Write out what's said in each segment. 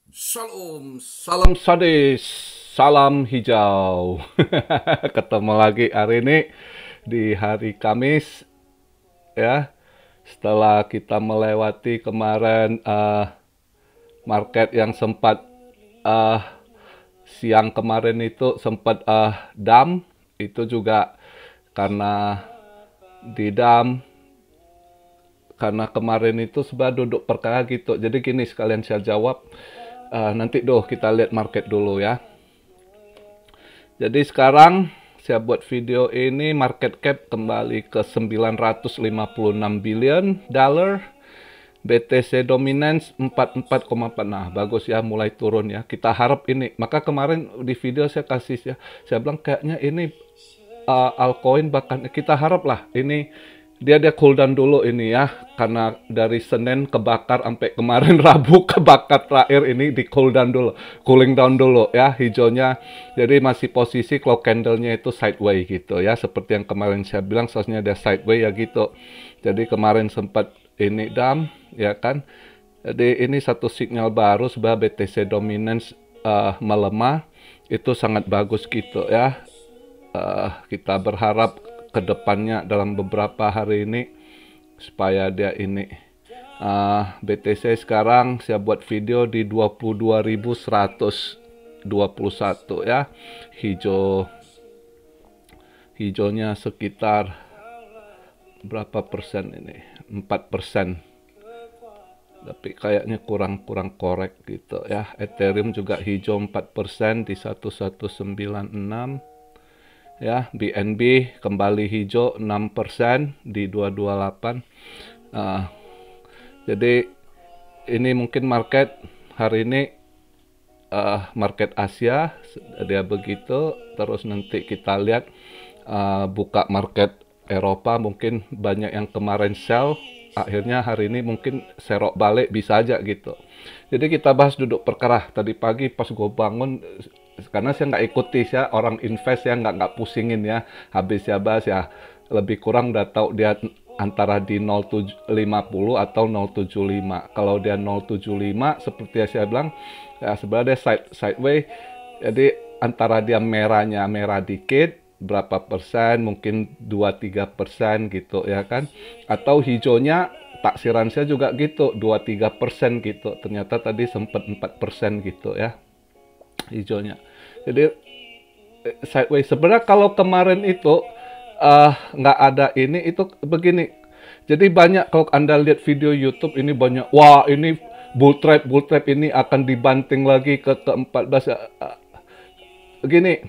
Shalom, salam sadis, salam hijau. Ketemu lagi hari ini di hari Kamis ya. Setelah kita melewati kemarin market yang sempat eh, siang kemarin itu sempat dump, itu juga karena di dump karena kemarin itu sebenarnya duduk perkara gitu. Jadi gini sekalian saya jawab. Nanti kita lihat market dulu ya. Jadi sekarang saya buat video ini market cap kembali ke 956 billion dollar. BTC dominance 44,4. Nah, bagus ya, mulai turun ya. Kita harap ini. Maka kemarin di video saya kasih ya, saya bilang kayaknya ini altcoin bahkan kita harap lah ini dia cool down dulu ini ya, karena dari Senin kebakar sampai kemarin Rabu kebakar terakhir ini di cool down dulu, cooling down dulu ya hijaunya. Jadi masih posisi kalau candlenya itu sideways gitu ya, seperti yang kemarin saya bilang seharusnya ada sideways ya gitu. Jadi kemarin sempat ini dump ya kan. Jadi ini satu sinyal baru sebab BTC dominance melemah, itu sangat bagus gitu ya. Kita berharap kedepannya dalam beberapa hari ini supaya dia ini BTC sekarang saya buat video di 22.121 ya, hijaunya sekitar berapa persen ini, 4%, tapi kayaknya kurang korek gitu ya. Ethereum juga hijau 4% di 1196 ya. BNB kembali hijau 6% di 228. Jadi ini mungkin market hari ini market Asia dia begitu. Terus nanti kita lihat buka market Eropa, mungkin banyak yang kemarin sell akhirnya hari ini mungkin serok balik, bisa aja gitu. Jadi kita bahas duduk perkara. Tadi pagi pas gue bangun, karena saya nggak ikuti ya orang invest ya, nggak pusingin ya, habis ya bahas ya, lebih kurang udah tahu dia antara di 0,750 atau 0,75. Kalau dia 0,75 seperti yang saya bilang ya, sebenarnya sideways. Jadi antara dia merahnya merah dikit berapa persen, mungkin 2-3% gitu ya kan, atau hijaunya taksiran saya juga gitu 2-3% gitu. Ternyata tadi sempat 4% gitu ya hijaunya. Jadi sideways. Sebenarnya kalau kemarin itu nggak ada ini, itu begini. Jadi banyak kalau Anda lihat video YouTube ini banyak, wah ini bull trap ini akan dibanting lagi ke 14. Begini,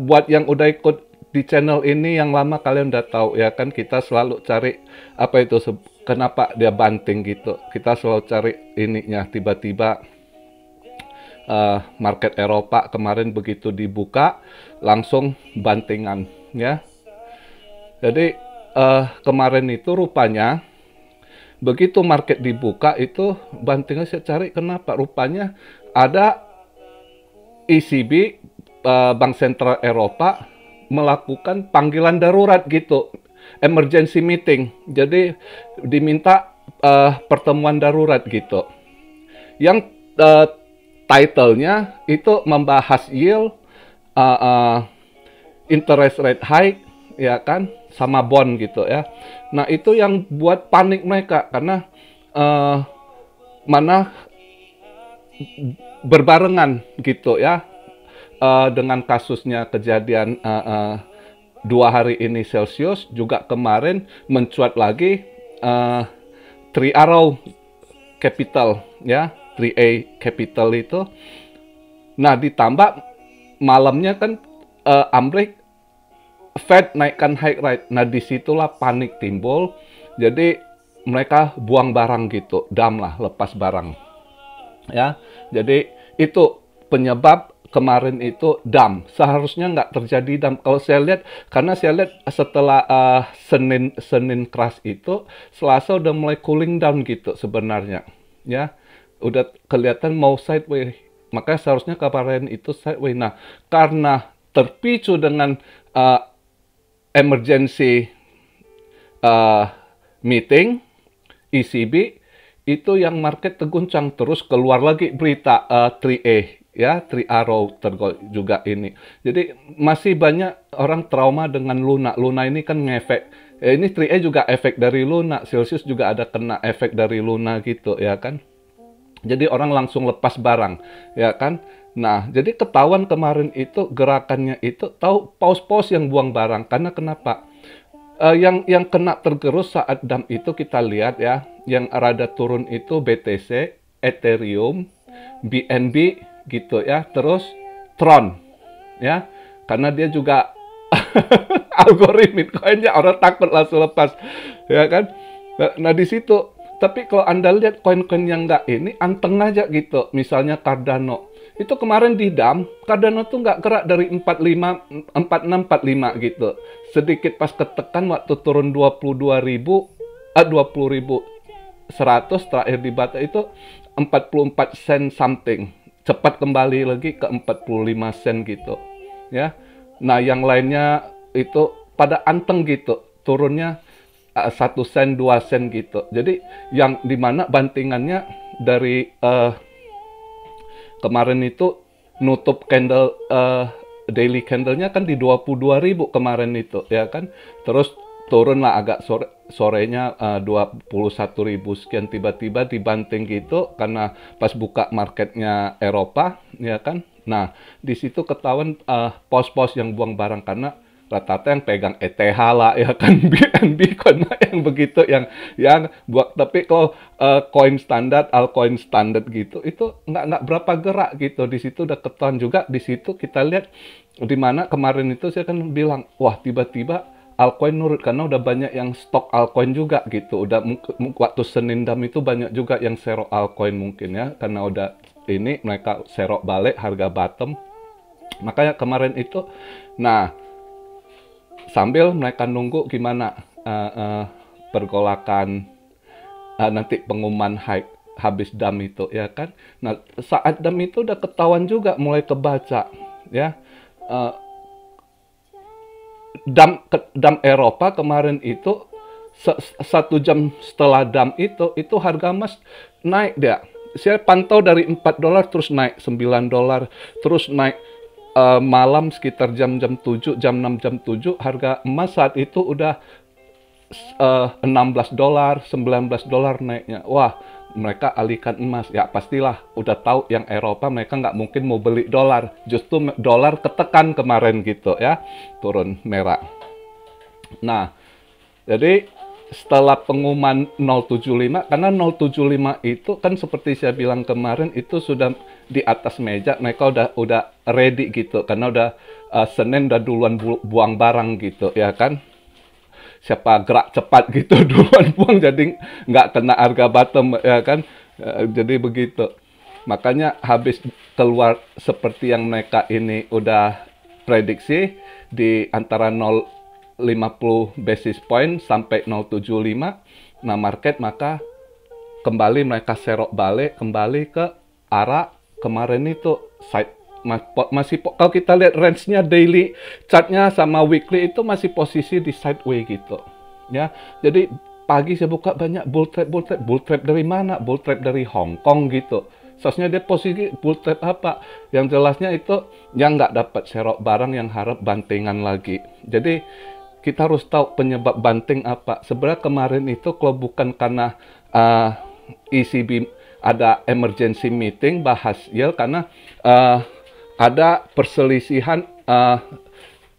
buat yang udah ikut di channel ini yang lama kalian udah tahu ya kan, kita selalu cari apa itu kenapa dia banting gitu. Kita selalu cari ininya, tiba-tiba market Eropa kemarin begitu dibuka langsung bantingan ya. Jadi kemarin itu rupanya begitu market dibuka itu bantingan, saya cari kenapa, rupanya ada ECB, Bank Sentral Eropa melakukan panggilan darurat gitu, emergency meeting. Jadi diminta pertemuan darurat gitu. Yang titlenya itu membahas yield, interest rate hike, ya kan, sama bond gitu ya. Nah itu yang buat panik mereka karena mana berbarengan gitu ya dengan kasusnya kejadian 2 hari ini Celsius, juga kemarin mencuat lagi Three Arrow Capital ya, 3A Capital itu. Nah ditambah malamnya kan Amrik Fed naikkan high rate. Nah disitulah panik timbul. Jadi mereka buang barang gitu, dump lah, lepas barang ya. Jadi itu penyebab kemarin itu dump. Seharusnya nggak terjadi dump kalau saya lihat, karena saya lihat setelah Senin crash itu Selasa udah mulai cooling down gitu sebenarnya ya, udah kelihatan mau sideways. Makanya seharusnya kemarin itu sideways. Nah karena terpicu dengan emergency meeting ECB, itu yang market terguncang, terus keluar lagi berita 3A ya, 3 Arrow juga ini. Jadi masih banyak orang trauma dengan Luna. Luna ini kan ngefek. Ini 3A juga efek dari Luna, Celsius juga ada kena efek dari Luna gitu ya kan. Jadi orang langsung lepas barang ya kan. Nah, jadi ketahuan kemarin itu gerakannya itu tahu paus-paus yang buang barang. Karena kenapa? Yang kena tergerus saat dump itu kita lihat ya, yang rada turun itu BTC, Ethereum, BNB gitu ya, terus Tron ya, karena dia juga algoritmik koinnya, orang takut langsung lepas ya kan. Nah di situ, tapi kalau Anda lihat koin-koin yang nggak ini anteng aja gitu, misalnya Cardano itu kemarin di dump, Cardano tuh nggak gerak dari 45, 46, 45 gitu. Sedikit pas ketekan waktu turun 20.100 terakhir di bata itu 44 sen something. Cepat kembali lagi ke 45 sen gitu. Ya. Nah, yang lainnya itu pada anteng gitu. Turunnya 1 sen, 2 sen gitu. Jadi yang dimana bantingannya dari kemarin itu nutup candle daily candlenya kan di 22.000 kemarin itu ya kan. Terus turun lah agak sorenya 21.000 sekian, tiba-tiba dibanting gitu karena pas buka marketnya Eropa ya kan. Nah, di situ ketahuan pos-pos yang buang barang karena rata-rata yang pegang ETH lah ya kan, BNB karena yang begitu yang buat. Tapi kalau koin standar, altcoin standar gitu itu nggak berapa gerak gitu. Di situ udah ketahuan juga. Di situ kita lihat di mana kemarin itu saya kan bilang wah tiba-tiba altcoin nurut karena udah banyak yang stok altcoin juga gitu. Udah waktu Senin dam itu banyak juga yang serok altcoin mungkin ya, karena udah ini mereka serok balik harga bottom. Makanya kemarin itu, nah sambil mereka nunggu gimana pergolakan nanti pengumuman habis dam itu ya kan. Nah saat dam itu udah ketahuan juga mulai kebaca ya. Dam Eropa kemarin itu 1 jam setelah dam itu harga emas naik dia. Saya pantau dari $4 terus naik $9, terus naik malam sekitar jam 7, jam 6, jam 7 harga emas saat itu udah $16, $19 naiknya. Wah, mereka alihkan emas. Ya pastilah udah tahu yang Eropa mereka nggak mungkin mau beli dolar. Justru dolar ketekan kemarin gitu ya, turun merah. Nah, jadi setelah pengumuman 075, karena 075 itu kan seperti saya bilang kemarin itu sudah di atas meja, mereka udah ready gitu, karena udah Senin udah duluan buang barang gitu ya kan. Siapa gerak cepat gitu duluan buang, jadi nggak kena harga bottom ya kan. Jadi begitu. Makanya habis keluar seperti yang mereka ini udah prediksi di antara 50 basis point sampai 075. Nah, market maka kembali mereka serok balik kembali ke arah kemarin itu side masih kalau kita lihat range-nya daily chartnya sama weekly itu masih posisi di sideways gitu. Ya. Jadi pagi saya buka banyak bull trap dari mana? Bull trap dari Hong Kong gitu. Seharusnya dia posisi bull trap apa? Yang jelasnya itu yang nggak dapat serok barang yang harap bantingan lagi. Jadi kita harus tahu penyebab banting apa. Sebenarnya kemarin itu kalau bukan karena ECB ada emergency meeting bahas yield karena ada perselisihan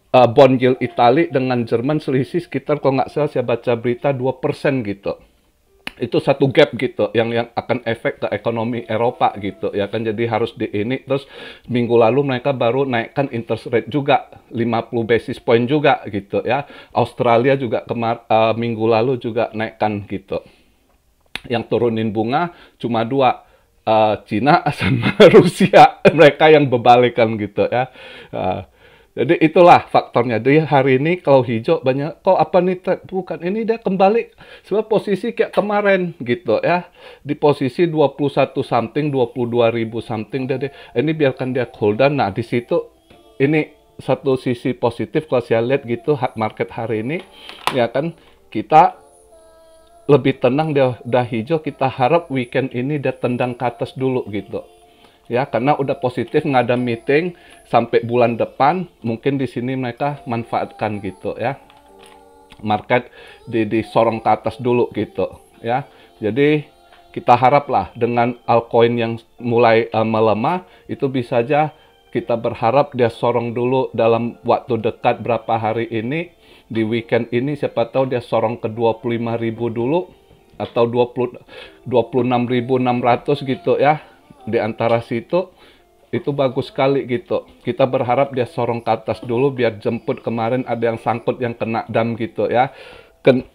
bond yield Itali dengan Jerman selisih sekitar kalau nggak salah saya baca berita 2% gitu. Itu satu gap gitu yang akan efek ke ekonomi Eropa gitu ya kan. Jadi harus di ini. Terus minggu lalu mereka baru naikkan interest rate juga 50 basis point juga gitu ya. Australia juga minggu lalu juga naikkan gitu. Yang turunin bunga cuma 2, Cina sama Rusia, mereka yang berbalikan gitu ya. Jadi itulah faktornya. Jadi hari ini kalau hijau banyak, kok apa nih? Bukan, ini dia kembali sebab posisi kayak kemarin gitu ya. Di posisi 21 something, 22.000 something. Jadi ini biarkan dia cool down. Nah di situ ini satu sisi positif kalau saya lihat gitu market hari ini ya kan, kita lebih tenang, dia udah hijau, kita harap weekend ini dia tendang ke atas dulu gitu. Ya, karena udah positif nggak ada meeting sampai bulan depan, mungkin di sini mereka manfaatkan gitu ya. Market disorong ke atas dulu gitu ya. Jadi kita haraplah dengan altcoin yang mulai melemah itu bisa aja kita berharap dia sorong dulu dalam waktu dekat berapa hari ini. Di weekend ini siapa tahu dia sorong ke 25.000 dulu atau 26.600 gitu ya. Di antara situ itu bagus sekali gitu. Kita berharap dia sorong ke atas dulu biar jemput. Kemarin ada yang sangkut yang kena dam gitu ya.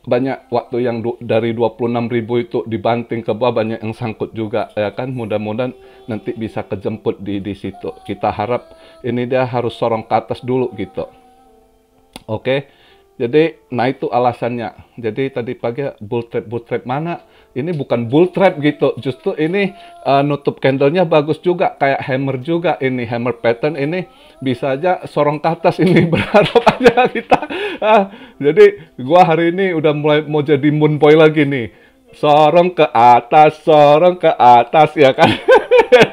Banyak waktu yang dari 26.000 itu dibanting ke bawah, banyak yang sangkut juga ya kan. Mudah-mudahan nanti bisa kejemput di situ. Kita harap ini dia harus sorong ke atas dulu gitu. Oke. Jadi, nah itu alasannya. Jadi tadi pagi bull trap mana? Ini bukan bull trap gitu. Justru ini nutup candlenya bagus juga, kayak hammer juga. Ini hammer pattern ini bisa aja sorong ke atas ini. Berharap aja kita. Jadi gua hari ini udah mulai mau jadi moon boy lagi nih. Sorong ke atas ya kan.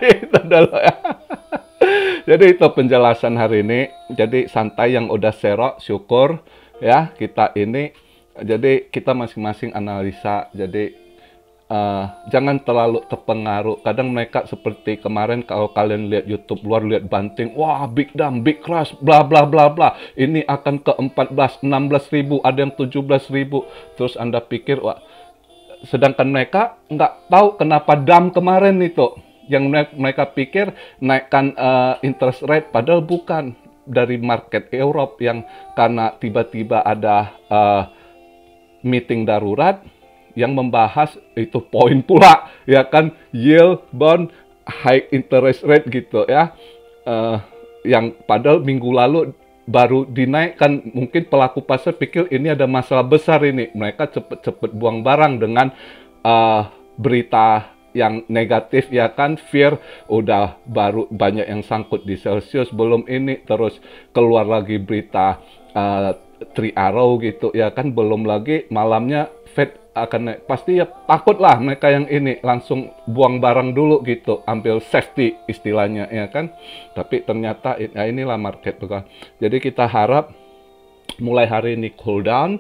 Itu dulu ya. Jadi itu penjelasan hari ini. Jadi santai yang udah serok, syukur. Ya, kita ini, jadi kita masing-masing analisa, jadi jangan terlalu terpengaruh. Kadang mereka seperti kemarin kalau kalian lihat YouTube luar, lihat banting, wah big dump, big crash, bla bla bla bla, ini akan ke 14, 16 ribu, ada yang 17 ribu. Terus Anda pikir, wah, sedangkan mereka nggak tahu kenapa dump kemarin itu. Yang mereka pikir naikkan interest rate, padahal bukan. Dari market Europe yang karena tiba-tiba ada meeting darurat yang membahas itu poin pula ya kan, yield bond high interest rate gitu ya, yang padahal minggu lalu baru dinaikkan. Mungkin pelaku pasar pikir ini ada masalah besar ini, mereka cepet-cepet buang barang dengan berita yang negatif ya kan, fear. Udah baru banyak yang sangkut di Celsius, belum ini terus keluar lagi berita Three Arrow gitu ya kan, belum lagi malamnya Fed akan naik. Pasti ya takutlah mereka yang ini langsung buang barang dulu gitu, ambil safety istilahnya ya kan. Tapi ternyata ya inilah market bukan. Jadi kita harap mulai hari ini cool down,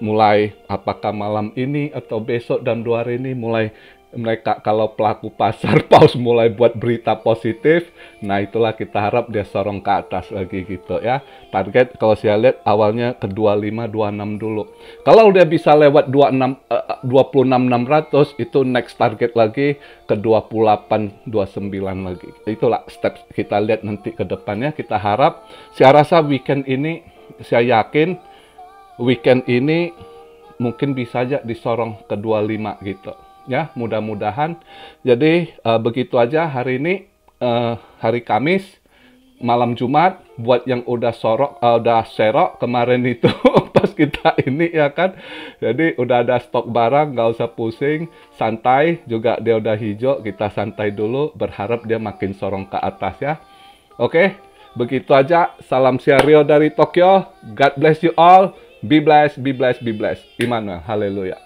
mulai apakah malam ini atau besok dan 2 hari ini mulai mereka kalau pelaku pasar pause mulai buat berita positif. Nah itulah kita harap dia sorong ke atas lagi gitu ya. Target kalau saya lihat awalnya ke 25, 26 dulu. Kalau dia bisa lewat 26.600 itu next target lagi ke 28, 29 lagi. Itulah step kita lihat nanti ke depannya. Kita harap, saya rasa weekend ini, saya yakin weekend ini mungkin bisa aja disorong ke 25 gitu. Ya, mudah-mudahan. Jadi begitu aja hari ini, hari Kamis, malam Jumat. Buat yang udah serok kemarin itu pas kita ini ya kan. Jadi udah ada stok barang, nggak usah pusing, santai. Juga dia udah hijau, kita santai dulu. Berharap dia makin sorong ke atas ya. Oke, begitu aja. Salam Rio dari Tokyo. God bless you all. Be blessed, be blessed, be blessed. Immanuel, haleluya.